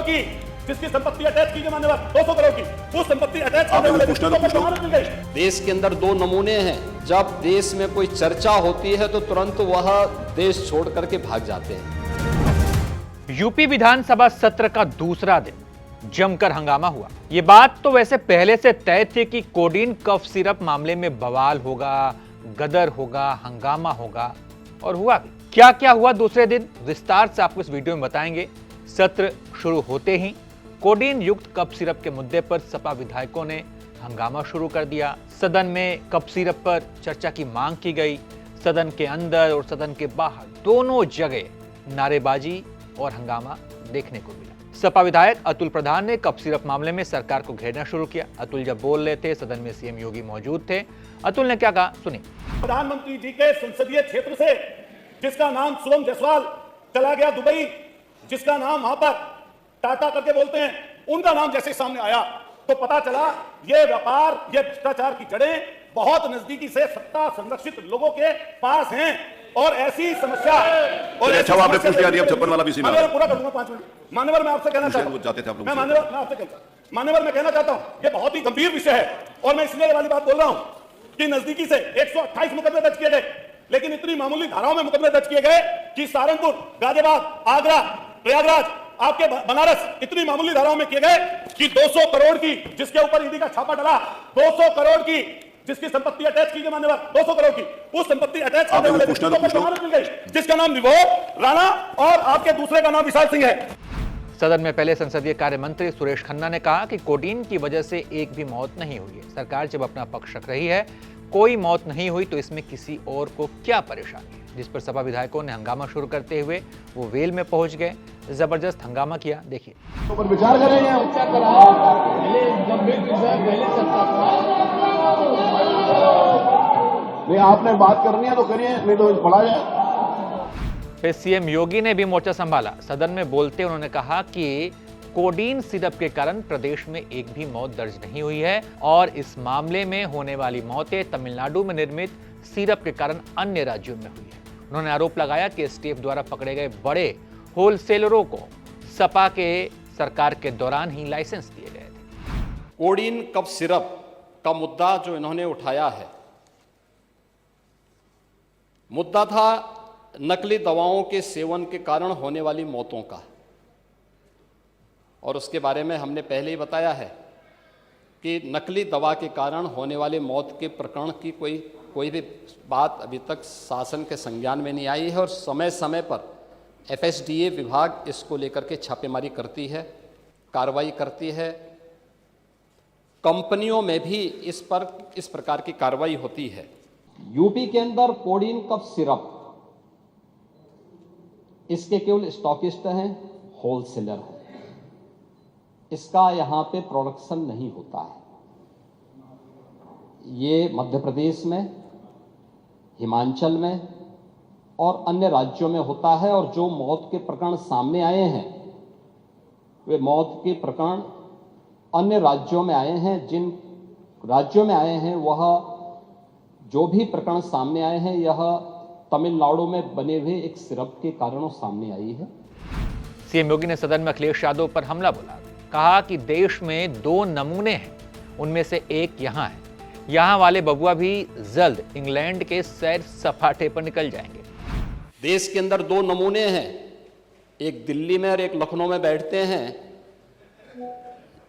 की जिसकी संपत्ति अटैच की मान्यवर 200 करोड़ की, उस संपत्ति अटैच करने वाले व्यक्ति को जमानत मिल गई। देश के अंदर दो नमूने हैं। जब देश में कोई चर्चा होती है तो तुरंत वह देश छोड़ करके भाग जाते हैं। यूपी विधानसभा सत्र का दूसरा दिन जमकर हंगामा हुआ। ये बात तो वैसे पहले से तय थी कि कोडीन कफ सिरप मामले में बवाल होगा, गदर होगा, हंगामा होगा, और हुआ भी। क्या क्या हुआ दूसरे दिन, विस्तार से आपको इस वीडियो में बताएंगे। सत्र शुरू होते ही कोडीन युक्त कफ सिरप के मुद्दे पर सपा विधायकों ने हंगामा शुरू कर दिया। सदन में कफ सिरप पर चर्चा की मांग की गई। सदन के अंदर और सदन के बाहर दोनों जगह नारेबाजी और हंगामा देखने को मिला। सपा विधायक अतुल प्रधान ने कफ सिरप मामले में सरकार को घेरना शुरू किया। अतुल जब बोल रहे थे, सदन में सीएम योगी मौजूद थे। अतुल ने क्या कहा, सुनिए। प्रधानमंत्री जी के संसदीय क्षेत्र से जिसका नाम शुभम जायसवाल चला गया दुबई, जिसका नाम वहां पर टाटा करके बोलते हैं, उनका नाम जैसे सामने आया तो पता चला ये व्यापार, ये भ्रष्टाचार की जड़ें बहुत नजदीकी से सत्ता संरक्षित लोगों के पास हैं। और ऐसी समस्या और अच्छा आपने पूछ लिया, अब 56 वाला भी सीमा पूरा कर दूंगा 5 मिनट। मान्यवर मैं आपसे कहना चाहता हूं, मान्यवर मैं कहना चाहता हूं, ये बहुत ही गंभीर विषय है और मैं इसलिए वाली बात बोल रहा हूं कि नजदीकी से 128 मुकदमे दर्ज किए गए, लेकिन इतनी मामूली धाराओं में मुकदमे दर्ज किए गए कि सहारनपुर, गाजियाबाद, आगरा, प्रयागराज, आपके बनारस इतनी मामूली धाराओं में किए गए कि 200 करोड़ की जिसके ऊपर ईडी का छापा डला, 200 करोड़ की जिसकी संपत्ति अटैच की मान्यवर 200 करोड़ की, उस संपत्ति अटैच करने वाले व्यक्ति को जमानत मिल गई, जिसका नाम निभो राणा और आपके दूसरे का नाम विशाल सिंह है। सदन में पहले संसदीय कार्य मंत्री सुरेश खन्ना ने कहा कि कोडीन की वजह से एक भी मौत नहीं हुई है। सरकार जब अपना पक्ष रख रही है, कोई मौत नहीं हुई तो इसमें किसी और को क्या परेशानी है। जिस पर सपा विधायकों ने हंगामा शुरू करते हुए वो वेल में पहुंच गए, जबरदस्त हंगामा किया। देखिए, तो पर विचार करेंगे, नहीं आपने बात करनी है तो करिए, नहीं तो पढ़ा जाए। फिर सीएम योगी ने भी मोर्चा संभाला। सदन में बोलते उन्होंने कहा कि कोडीन सिरप के कारण प्रदेश में एक भी मौत दर्ज नहीं हुई है और इस मामले में होने वाली मौतें तमिलनाडु में निर्मित सिरप के कारण अन्य राज्यों में हुई है। उन्होंने आरोप लगाया कि एसटीएफ द्वारा पकड़े गए बड़े होलसेलरों को सपा के सरकार के दौरान ही लाइसेंस दिए गए थे। कोडीन कफ सिरप का मुद्दा जो इन्होंने उठाया है, मुद्दा था नकली दवाओं के सेवन के कारण होने वाली मौतों का, और उसके बारे में हमने पहले ही बताया है कि नकली दवा के कारण होने वाले मौत के प्रकरण की कोई भी बात अभी तक शासन के संज्ञान में नहीं आई है और समय समय पर एफएसडीए विभाग इसको लेकर के छापेमारी करती है, कार्रवाई करती है। कंपनियों में भी इस प्रकार की कार्रवाई होती है। यूपी के अंदर कोडीन कफ सिरप इसके केवल स्टॉकिस्ट हैं, होलसेलर हैं, इसका यहां पे प्रोडक्शन नहीं होता है। ये मध्य प्रदेश में, हिमाचल में और अन्य राज्यों में होता है और जो मौत के प्रकरण सामने आए हैं वे मौत के प्रकरण अन्य राज्यों में आए हैं। जिन राज्यों में आए हैं वह जो भी प्रकरण सामने आए हैं यह तमिलनाडु में बने हुए एक सिरप के कारणों सामने आई है। सीएम योगी ने सदन में अखिलेश यादव पर हमला बोला, कहा कि देश में 2 नमूने हैं, उनमें से एक यहां है। यहां वाले बबुआ भी जल्द इंग्लैंड के सैर सपाटे पर निकल जाएंगे। देश के अंदर 2 नमूने हैं, एक दिल्ली में और एक लखनऊ में बैठते हैं।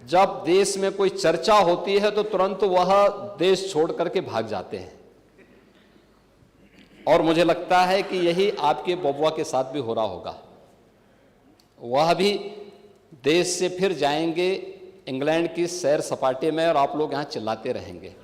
जब देश में कोई चर्चा होती है तो तुरंत वह देश छोड़ करके भाग जाते हैं, और मुझे लगता है कि यही आपके बबुआ के साथ भी हो रहा होगा। वह भी देश से फिर जाएंगे इंग्लैंड की सैर सपाटे में और आप लोग यहां चिल्लाते रहेंगे।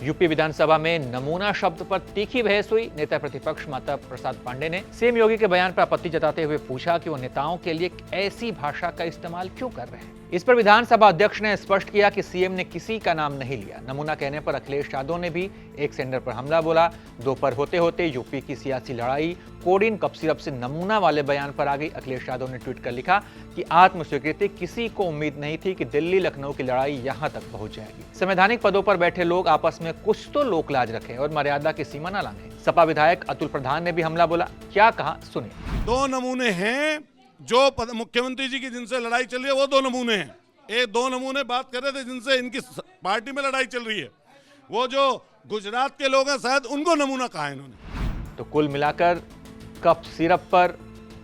यूपी विधानसभा में नमूना शब्द पर तीखी बहस हुई। नेता प्रतिपक्ष माता प्रसाद पांडे ने सीएम योगी के बयान पर आपत्ति जताते हुए पूछा कि वो नेताओं के लिए ऐसी भाषा का इस्तेमाल क्यों कर रहे हैं। इस पर विधानसभा अध्यक्ष ने स्पष्ट किया कि सीएम ने किसी का नाम नहीं लिया। नमूना कहने पर अखिलेश यादव ने भी एक सेंडर पर हमला बोला। दोपहर होते होते यूपी की सियासी लड़ाई कोडीन कफ सिरप से नमूना वाले बयान पर आ गई। अखिलेश यादव ने ट्वीट कर लिखा कि आत्मस्वीकृति, किसी को उम्मीद नहीं थी कि दिल्ली लखनऊ की लड़ाई यहां तक पहुंच जाएगी। संवैधानिक पदों पर बैठे लोग आपस में कुछ तो लोक लाज रखें और मर्यादा की सीमा न लांघें। सपा विधायक अतुल प्रधान ने भी हमला बोला। क्या कहा, सुनिए। 2 नमूने हैं, जो मुख्यमंत्री जी की जिनसे लड़ाई चल रही है वो दो नमूने हैं। ये दो नमूने बात कर रहे थे जिनसे इनकी पार्टी में लड़ाई चल रही है। वो जो गुजरात के लोग हैं शायद उनको नमूना कहा है इन्होंने। तो कुल मिलाकर कफ सिरप पर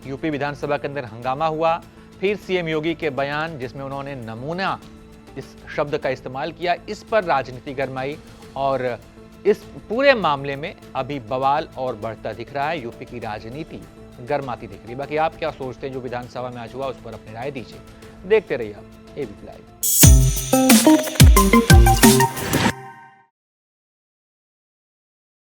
यूपी विधानसभा के अंदर हंगामा हुआ। फिर सीएम योगी के बयान जिसमें उन्होंने नमूना इस शब्द का इस्तेमाल किया, इस पर राजनीति गरमाई और इस पूरे मामले में अभी बवाल और बढ़ता दिख रहा है। यूपी की राजनीति गर्माती दिख रही है। बाकी आप क्या सोचते हैं जो विधानसभा में आज हुआ, उस पर अपनी राय दीजिए। देखते रहिए आप एबीपी लाइव।